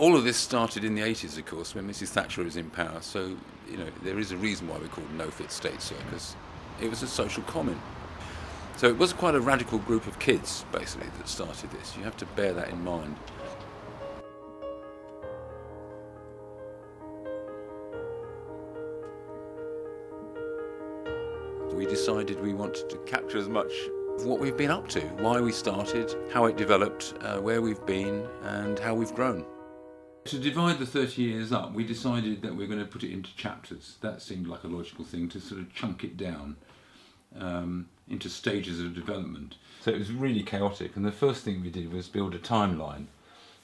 All of this started in the 80s, of course, when Mrs. Thatcher was in power. So, there is a reason why we're called NoFit State Circus. It was a social comment. So it was quite a radical group of kids, basically, that started this. You have to bear that in mind. We decided we wanted to capture as much of what we've been up to, why we started, how it developed, where we've been, and how we've grown. To divide the 30 years up, we decided that we're going to put it into chapters. That seemed like a logical thing, to sort of chunk it down into stages of development. So it was really chaotic, and the first thing we did was build a timeline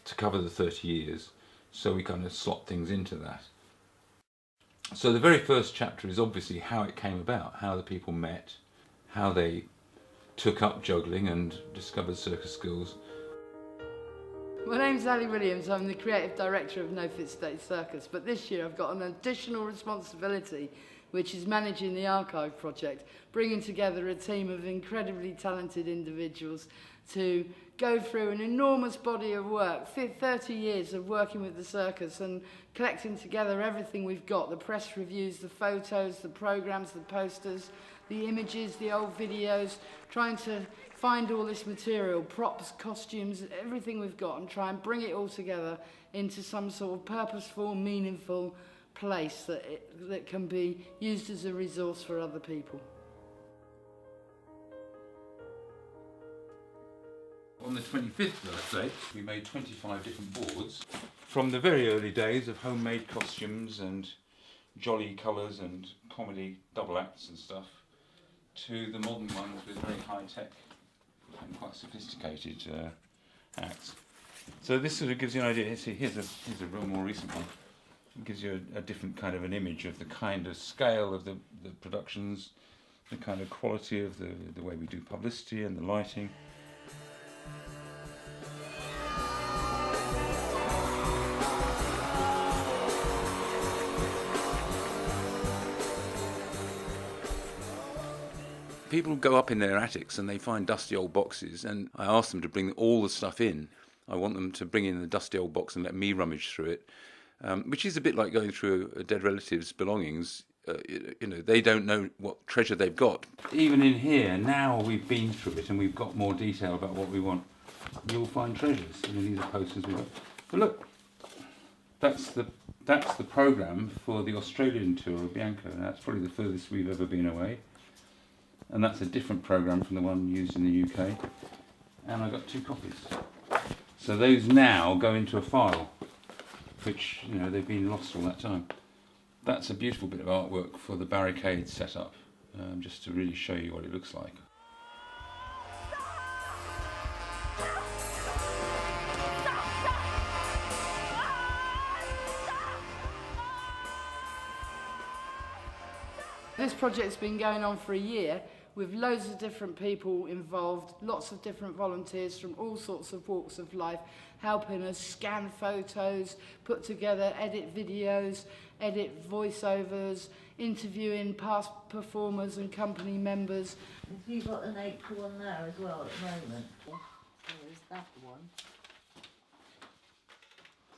to cover the 30 years, so we kind of slot things into that. So the very first chapter is obviously how it came about, how the people met, how they took up juggling and discovered circus skills. My name's Ali Williams. I'm the creative director of NoFit State Circus, but this year I've got an additional responsibility, which is managing the archive project, bringing together a team of incredibly talented individuals to go through an enormous body of work, 30 years of working with the circus and collecting together everything we've got, the press reviews, the photos, the programmes, the posters, the images, the old videos, trying to find all this material, props, costumes, everything we've got, and try and bring it all together into some sort of purposeful, meaningful place that can be used as a resource for other people. On the 25th birthday, we made 25 different boards. From the very early days of homemade costumes and jolly colours and comedy double acts and stuff, to the modern ones with very high-tech and quite sophisticated acts. So this sort of gives you an idea. Here's a real more recent one. It gives you a different kind of an image of the kind of scale of the productions, the kind of quality of the way we do publicity and the lighting. People go up in their attics and they find dusty old boxes, and I ask them to bring all the stuff in. I want them to bring in the dusty old box and let me rummage through it, which is a bit like going through a dead relative's belongings. They don't know what treasure they've got. Even in here, now we've been through it and we've got more detail about what we want, you'll find treasures. These are posters we've got. But look, that's the programme for the Australian tour of BIANCO. That's probably the furthest we've ever been away. And that's a different programme from the one used in the UK. And I got 2 copies. So those now go into a file, which, they've been lost all that time. That's a beautiful bit of artwork for the barricade setup, just to really show you what it looks like. This project's been going on for a year, with loads of different people involved, lots of different volunteers from all sorts of walks of life, helping us scan photos, put together, edit videos, edit voiceovers, interviewing past performers and company members. You've got an April one there as well at the moment. So there's that one.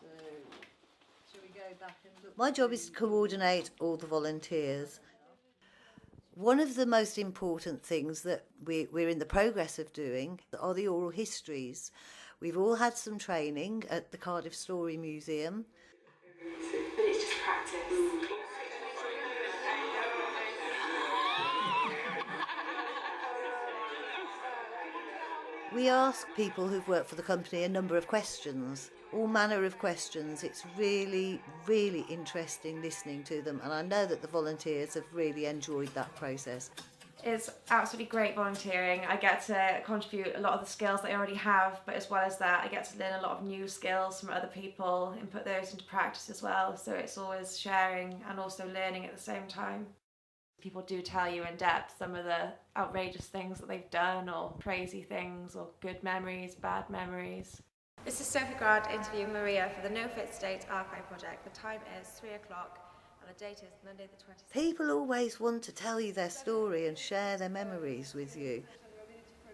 So, shall we go back and look? My job is to coordinate all the volunteers. One of the most important things that we're in the progress of doing are the oral histories. We've all had some training at the Cardiff Story Museum. But it's just practice. We ask people who've worked for the company a number of questions, all manner of questions. It's really, really interesting listening to them, and I know that the volunteers have really enjoyed that process. It's absolutely great volunteering. I get to contribute a lot of the skills that I already have, but as well as that, I get to learn a lot of new skills from other people and put those into practice as well. So it's always sharing and also learning at the same time. People do tell you in depth some of the outrageous things that they've done, or crazy things, or good memories, bad memories. This is Sophie Grant interviewing Maria for the NoFit State Archive Project. The time is 3 o'clock and the date is Monday the 26th. People always want to tell you their story and share their memories with you.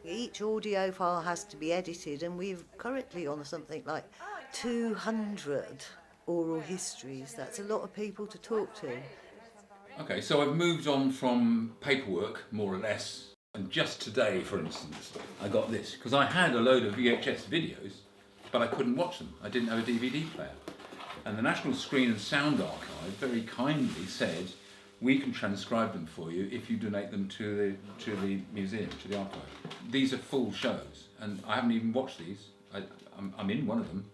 Each audio file has to be edited, and we're currently on something like 200 oral histories. That's a lot of people to talk to. Okay, so I've moved on from paperwork, more or less, and just today, for instance, I got this, because I had a load of VHS videos, but I couldn't watch them. I didn't have a DVD player. And the National Screen and Sound Archive very kindly said, we can transcribe them for you if you donate them to the museum, to the archive. These are full shows, and I haven't even watched these. I'm in one of them,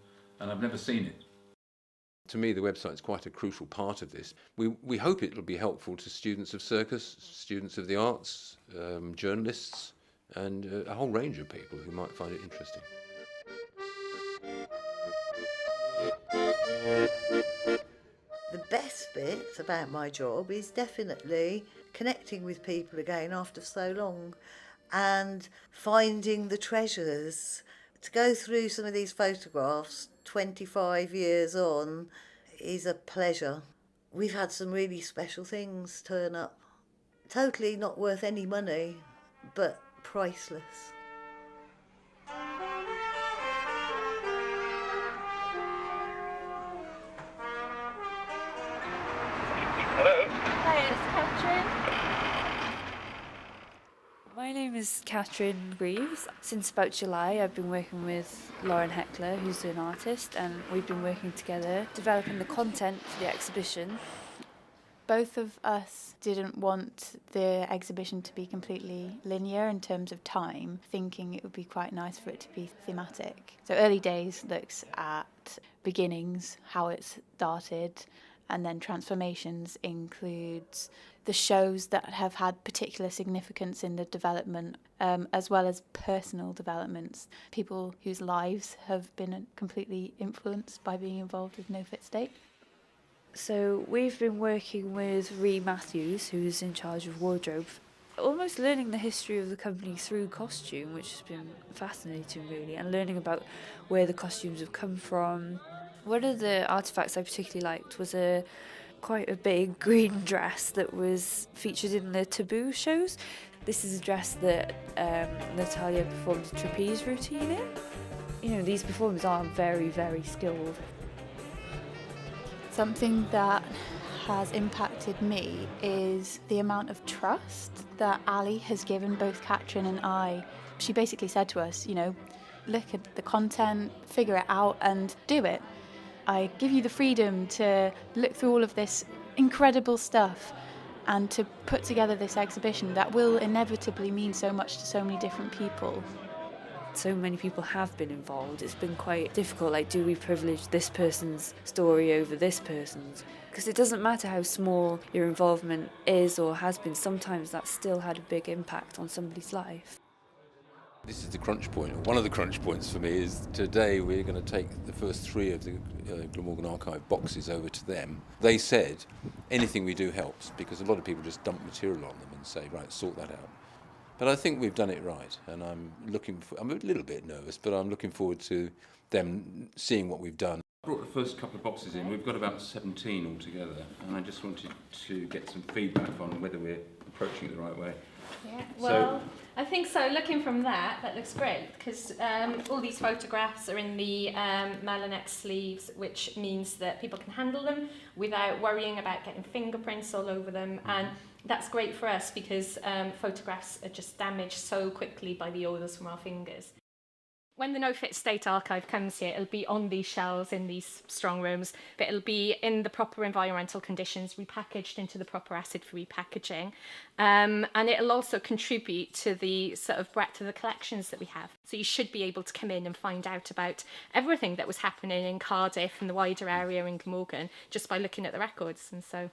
and I've never seen it. To me, the website is quite a crucial part of this. We hope it will be helpful to students of circus, students of the arts, journalists, and a whole range of people who might find it interesting. The best bit about my job is definitely connecting with people again after so long and finding the treasures. To go through some of these photographs 25 years on is a pleasure. We've had some really special things turn up. Totally not worth any money, but priceless. Hi, it's Catherine. My name is Catherine Greaves. Since about July, I've been working with Lauren Heckler, who's an artist, and we've been working together, developing the content for the exhibition. Both of us didn't want the exhibition to be completely linear in terms of time, thinking it would be quite nice for it to be thematic. So Early Days looks at beginnings, how it started, and then Transformations includes the shows that have had particular significance in the development, as well as personal developments, people whose lives have been completely influenced by being involved with NoFit State. So we've been working with Ree Matthews, who's in charge of wardrobe, almost learning the history of the company through costume, which has been fascinating really, and learning about where the costumes have come from. One of the artefacts I particularly liked was quite a big green dress that was featured in the Taboo shows. This is a dress that Natalia performed a trapeze routine in. You know, these performers are very, very skilled. Something that has impacted me is the amount of trust that Ali has given both Katrin and I. She basically said to us, you know, look at the content, figure it out and do it. I give you the freedom to look through all of this incredible stuff and to put together this exhibition that will inevitably mean so much to so many different people. So many people have been involved. It's been quite difficult, like, do we privilege this person's story over this person's? Because it doesn't matter how small your involvement is or has been, sometimes that's still had a big impact on somebody's life. This is the crunch point, or one of the crunch points for me is today we're going to take the first 3 of the Glamorgan Archive boxes over to them. They said anything we do helps, because a lot of people just dump material on them and say, right, sort that out. But I think we've done it right, and I'm a little bit nervous, but I'm looking forward to them seeing what we've done. I brought the first couple of boxes in. We've got about 17 altogether, and I just wanted to get some feedback on whether we're approaching it the right way. Yeah, well, I think so. Looking from that looks great, because all these photographs are in the Melanex sleeves, which means that people can handle them without worrying about getting fingerprints all over them. And that's great for us because photographs are just damaged so quickly by the oils from our fingers. When the NoFit State Archive comes here, it'll be on these shelves in these strong rooms, but it'll be in the proper environmental conditions, repackaged into the proper acid-free packaging. And it'll also contribute to the sort of breadth of the collections that we have. So you should be able to come in and find out about everything that was happening in Cardiff and the wider area in Glamorgan just by looking at the records. And so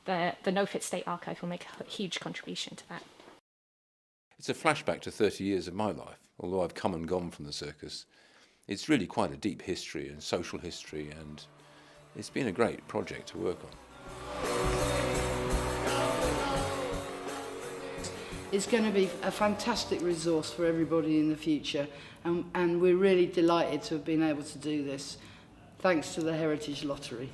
the NoFit State Archive will make a huge contribution to that. It's a flashback to 30 years of my life. Although I've come and gone from the circus, it's really quite a deep history and social history, and it's been a great project to work on. It's going to be a fantastic resource for everybody in the future, and we're really delighted to have been able to do this, thanks to the Heritage Lottery.